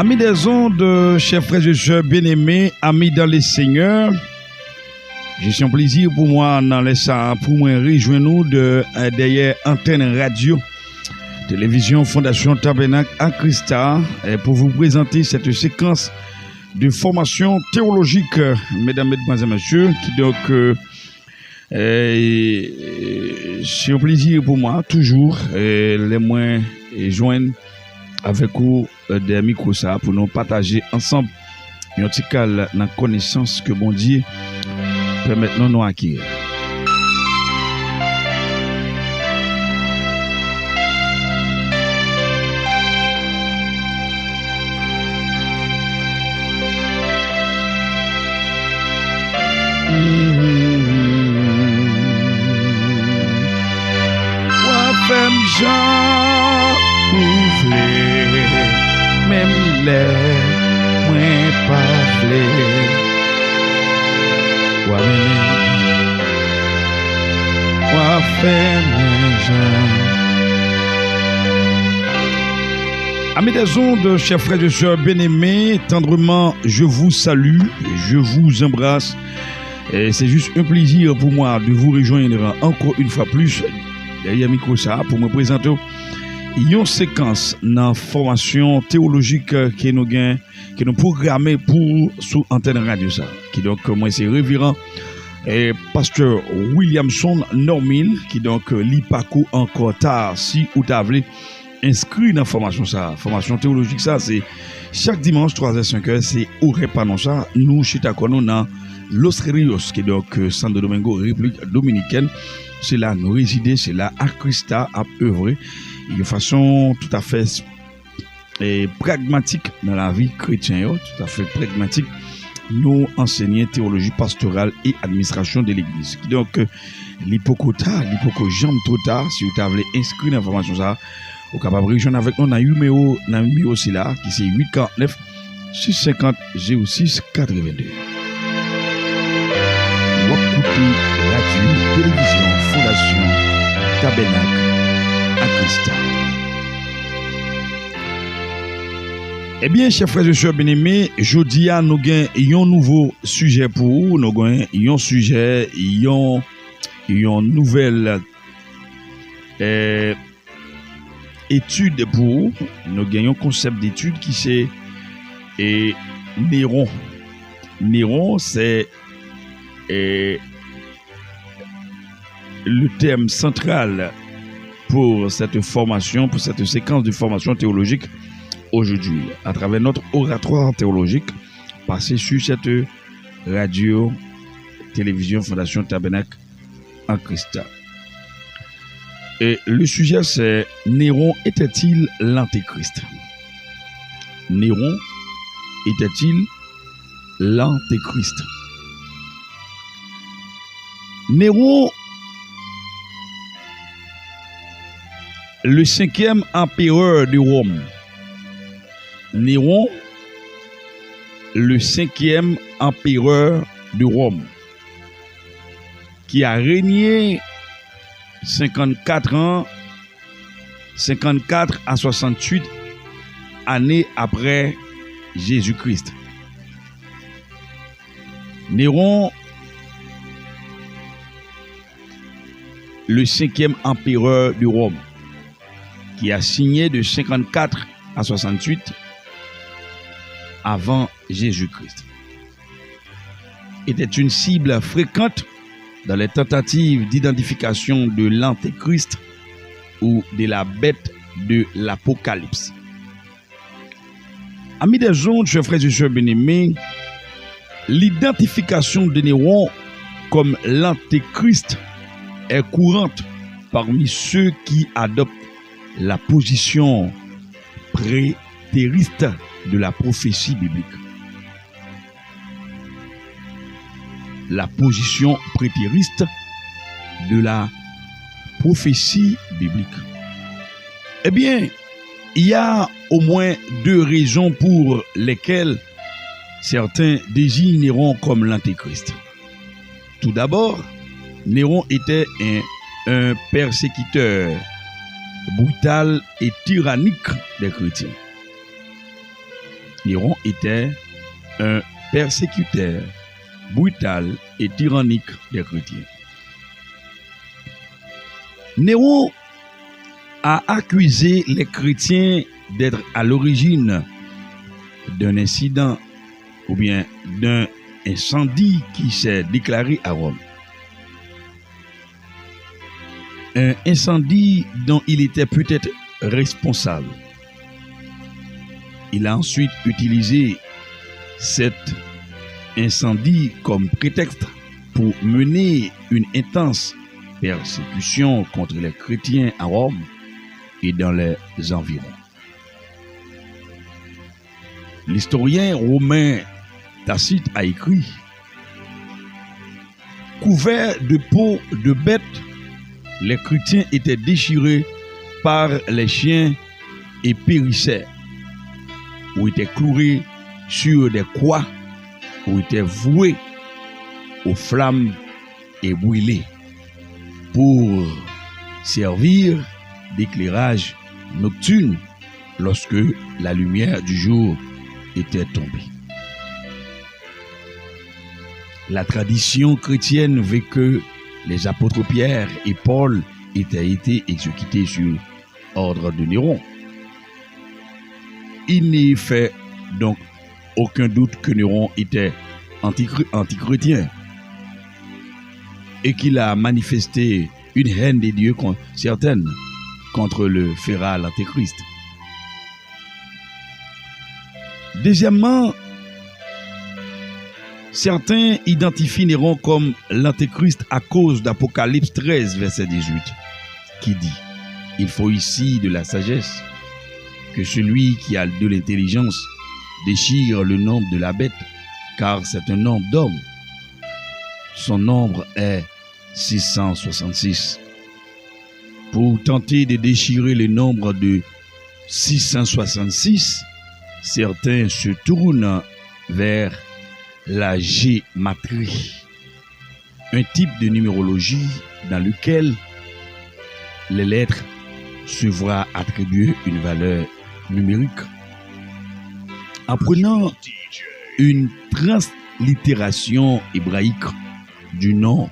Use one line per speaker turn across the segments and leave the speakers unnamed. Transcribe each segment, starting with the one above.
Amis des ondes, chers frères et sœurs bien-aimés, amis dans les seigneurs, j'ai un plaisir pour moi dans les ça pour moi rejoindre nous derrière antenne radio, télévision Fondation Tabernacle à Christa pour vous présenter cette séquence de formation théologique, mesdames, mesdemoiselles, messieurs, qui donc c'est un plaisir pour moi toujours les moins joindre avec vous des micros ça pour nous partager ensemble un petit cas dans la connaissance que bon Dieu permet de nous acquérir. Femme Jean ouvlé, même les moins parlé. Amis des ondes, chers frères et sœurs bien-aimés, tendrement, je vous salue, je vous embrasse. Et c'est juste un plaisir pour moi de vous rejoindre encore une fois plus derrière micro ça pour me présenter une séquence dans formation théologique que nous programmé pour sous antenne radio ça qui donc moi c'est révérend et pasteur Williamson Normil qui donc l'IPACO encore tard si ou t'avez inscrit dans formation formation théologique ça c'est chaque dimanche 3h 5h c'est au repas ça nous chez Tacono dans Los Rios qui est donc Santo Domingo République Dominicaine. C'est là nous résider, c'est là à Christa à œuvrer de façon tout à fait pragmatique dans la vie chrétienne, tout à fait pragmatique. Nous enseignons théologie pastorale et administration de l'église. Donc l'hypoco jambe trop tard si vous avez inscrit l'information ça, vous capable de rejoindre avec nous dans numéro c'est là qui c'est 849 650 06 82. Radio, télévision, Fondation Tabernacle à Christa. Eh bien, chers frères et sœurs bien-aimés, jeudi à nous avons un nouveau sujet pour vous. Nous avons un sujet, une nouvelle étude pour vous. Nous avons un concept d'étude qui c'est Néron. Néron, c'est le thème central pour cette formation, pour cette séquence de formation théologique aujourd'hui, à travers notre oratoire théologique passé sur cette radio, télévision Fondation Tabernacle en Christa. Et le sujet c'est Néron était-il l'antéchrist? Néron était-il l'antéchrist? Néron, le 5e empereur de Rome. Néron, le 5e empereur de Rome, qui a régné 54 à 68 années après Jésus-Christ. Néron, le 5e empereur de Rome, qui a signé de 54 à 68 avant Jésus-Christ, était une cible fréquente dans les tentatives d'identification de l'antéchrist ou de la bête de l'Apocalypse. Amis des ondes, chers frères et sœurs bien-aimés, l'identification de Néron comme l'antéchrist est courante parmi ceux qui adoptent la position prétériste de la prophétie biblique. La position prétériste de la prophétie biblique. Eh bien, il y a au moins deux raisons pour lesquelles certains désignent Néron comme l'antéchrist. Tout d'abord, Néron était un persécuteur brutal et tyrannique des chrétiens. Néron était un persécuteur brutal et tyrannique des chrétiens. Néron a accusé les chrétiens d'être à l'origine d'un incident ou bien d'un incendie qui s'est déclaré à Rome. Un incendie dont il était peut-être responsable. Il a ensuite utilisé cet incendie comme prétexte pour mener une intense persécution contre les chrétiens à Rome et dans les environs. L'historien romain Tacite a écrit: couverts de peau de bêtes, les chrétiens étaient déchirés par les chiens et périssaient, ou étaient cloués sur des croix, ou étaient voués aux flammes et brûlés pour servir d'éclairage nocturne lorsque la lumière du jour était tombée. La tradition chrétienne veut que les apôtres Pierre et Paul aient été exécutés sur ordre de Néron. Il n'y fait donc aucun doute que Néron était antichrétien et qu'il a manifesté une haine des dieux certaine contre le féral antéchrist. Deuxièmement, certains identifient Néron comme l'antéchrist à cause d'Apocalypse 13, verset 18, qui dit: il faut ici de la sagesse, que celui qui a de l'intelligence déchire le nombre de la bête, car c'est un nombre d'hommes. Son nombre est 666. Pour tenter de déchirer le nombre de 666, certains se tournent vers la gématrie, un type de numérologie dans lequel les lettres se voient attribuer une valeur numérique. En prenant une translittération hébraïque du nom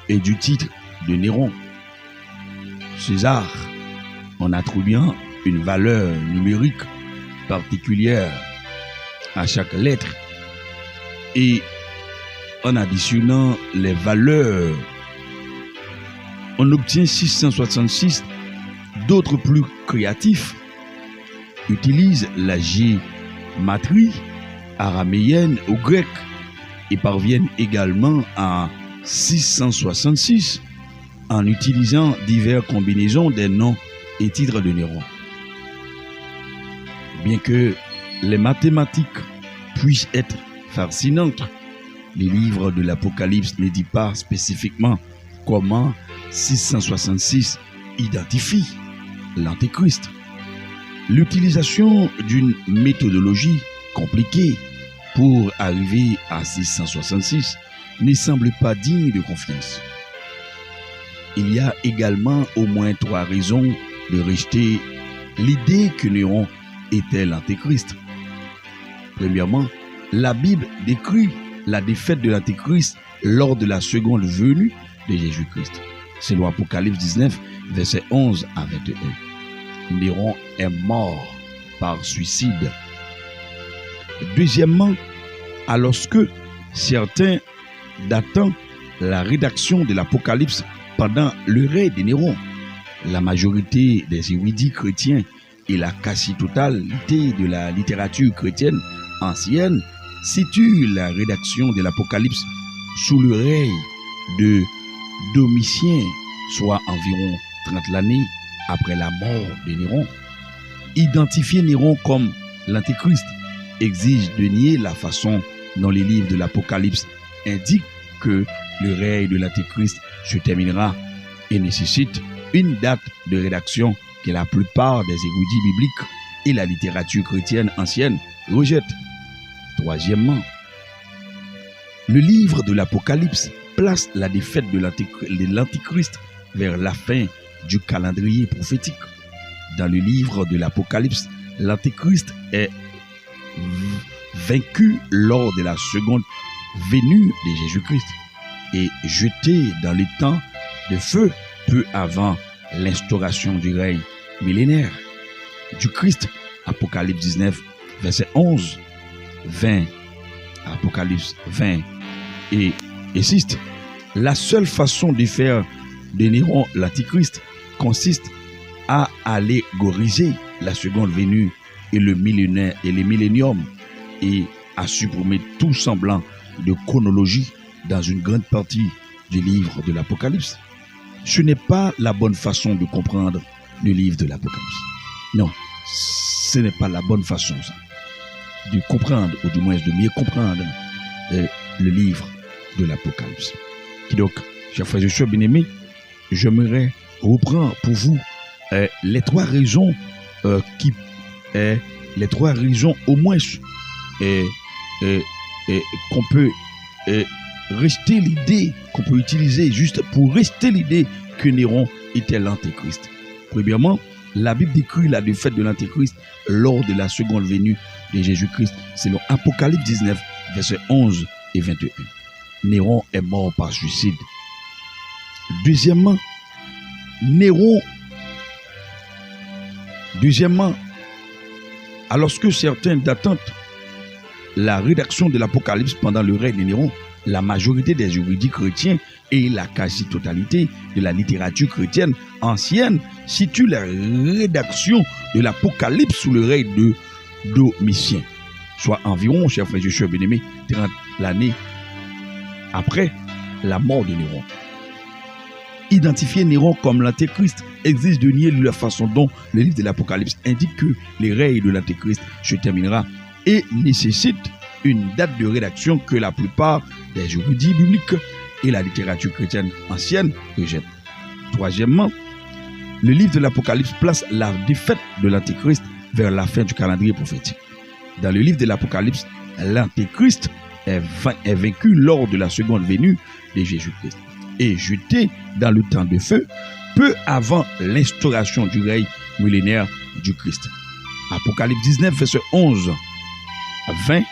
et du titre de Néron, César, en attribuant une valeur numérique particulière à chaque lettre et en additionnant les valeurs, on obtient 666. D'autres plus créatifs utilisent la gématrie araméenne ou grecque et parviennent également à 666 en utilisant diverses combinaisons des noms et titres de Néron. Bien que les mathématiques puissent être fascinantes, les livres de l'Apocalypse ne disent pas spécifiquement comment 666 identifie l'Antéchrist. L'utilisation d'une méthodologie compliquée pour arriver à 666 ne semble pas digne de confiance. Il y a également au moins 3 raisons de rejeter l'idée que Néron était l'Antéchrist. Premièrement, la Bible décrit la défaite de l'Antéchrist lors de la seconde venue de Jésus-Christ. Selon Apocalypse 19, versets 11 à 21. Néron est mort par suicide. Deuxièmement, alors que certains datant la rédaction de l'Apocalypse pendant le règne de Néron, la majorité des érudits chrétiens et la quasi-totalité de la littérature chrétienne ancienne situent la rédaction de l'Apocalypse sous le règne de Domitien, soit environ 30 années après la mort de Néron. Identifier Néron comme l'Antéchrist exige de nier la façon dont les livres de l'Apocalypse indiquent que le règne de l'Antéchrist se terminera et nécessite une date de rédaction que la plupart des érudits bibliques et la littérature chrétienne ancienne rejettent. Troisièmement, le livre de l'Apocalypse place la défaite de l'Antichrist vers la fin du calendrier prophétique. Dans le livre de l'Apocalypse, l'Antéchrist est vaincu lors de la seconde venue de Jésus-Christ et jeté dans les temps de feu peu avant l'instauration du règne millénaire du Christ. Apocalypse 19, verset 11, 20, Apocalypse 20 et 6. La seule façon de faire de Néron l'Antichrist consiste à allégoriser la seconde venue et le millénaire et les milléniums et à supprimer tout semblant de chronologie dans une grande partie du livre de l'Apocalypse. Ce n'est pas la bonne façon de comprendre le livre de l'Apocalypse. Non, ce n'est pas la bonne façon ça, de comprendre, ou du moins de mieux comprendre le livre de l'Apocalypse. Et donc, chers frères et sœurs bien-aimés, j'aimerais reprendre pour vous les trois raisons les trois raisons au moins qu'on peut rester l'idée, qu'on peut utiliser juste pour rester l'idée que Néron était l'Antéchrist. Premièrement, la Bible décrit la défaite de l'Antéchrist lors de la seconde venue de Jésus-Christ, selon Apocalypse 19, versets 11 et 21. Néron est mort par suicide. Deuxièmement, alors que certains d'attente la rédaction de l'Apocalypse pendant le règne de Néron, la majorité des érudits chrétiens et la quasi-totalité de la littérature chrétienne ancienne situent la rédaction de l'Apocalypse sous le règne de Domitien, soit environ, chers frères et sœurs bien-aimés, 30 l'année après la mort de Néron. Identifier Néron comme l'Antéchrist exige de nier la façon dont le livre de l'Apocalypse indique que le règne de l'Antéchrist se terminera et nécessite une date de rédaction que la plupart des érudits bibliques et la littérature chrétienne ancienne rejettent. Troisièmement, le livre de l'Apocalypse place la défaite de l'Antéchrist vers la fin du calendrier prophétique. Dans le livre de l'Apocalypse, l'Antéchrist est vaincu lors de la seconde venue de Jésus-Christ et jeté dans le temps de feu peu avant l'instauration du règne millénaire du Christ. Apocalypse 19, verset 11, 20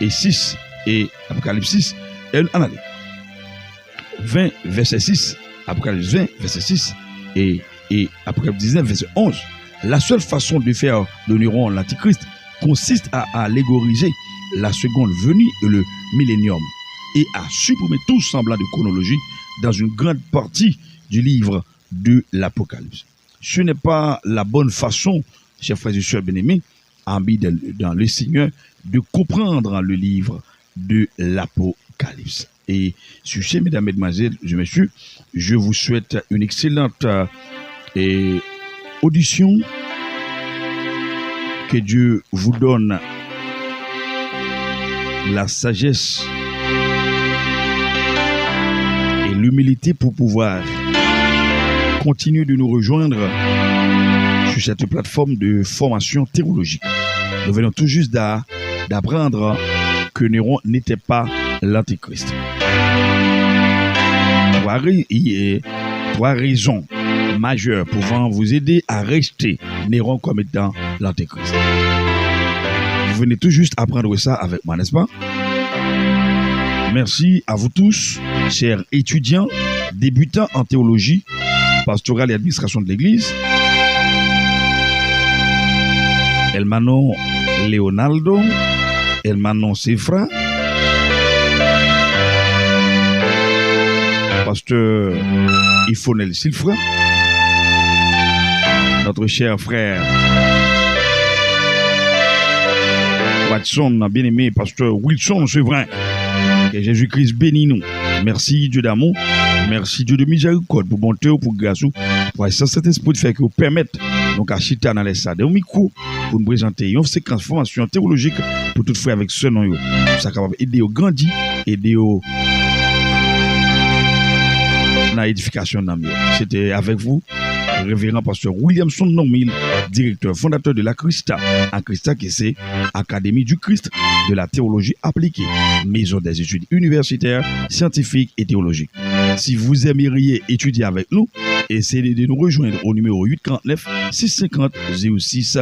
et 6 et Apocalypse 6 20 verset 6, Apocalypse 20 verset 6 et Apocalypse 19 verset 11. La seule façon de faire de Néron l'Antichrist consiste à allégoriser la seconde venue et le millénium et à supprimer tout semblant de chronologie dans une grande partie du livre de l'Apocalypse. Ce n'est pas la bonne façon, chers frères et sœurs bien-aimés, amis dans le Seigneur, de comprendre le livre de l'Apocalypse. Et sur ce, mesdames, mesdemoiselles, messieurs, je vous souhaite une excellente audition. Que Dieu vous donne la sagesse et l'humilité pour pouvoir continuer de nous rejoindre sur cette plateforme de formation théologique. Nous venons tout juste d'apprendre que Néron n'était pas l'Antéchrist. Trois raisons majeures pouvant vous aider à rester Néron comme étant l'Antéchrist. Vous venez tout juste apprendre ça avec moi, n'est-ce pas? Merci à vous tous, chers étudiants, débutants en théologie, pastorale et administration de l'Église. Hermano Leonardo, hermano Sefra, pasteur Ifonel Silfra, notre cher frère Watson, bien-aimé pasteur Wilson Sevrin. Que Jésus-Christ bénisse nous. Merci Dieu d'amour, merci Dieu de miséricorde pour bonté, pour grâce, pour cet esprit de faire que vous permettre donc à chita dans les salles de micro pour nous présenter une séquence formation théologique pour tout frère avec ce nom. Ça capable aider au grandir, aider au dans l'édification d'âme. C'était avec vous, révérend pasteur Williamson Nomil, directeur fondateur de la Christa. À Christa, qui c'est Académie du Christ de la théologie appliquée, maison des études universitaires, scientifiques et théologiques. Si vous aimeriez étudier avec nous, essayez de nous rejoindre au numéro 849 650 06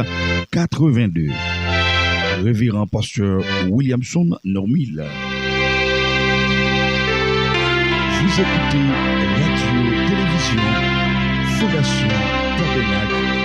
82. Révérend pasteur Williamson Normil. Vous écoutez Radio Télévision Fondation Tabernacle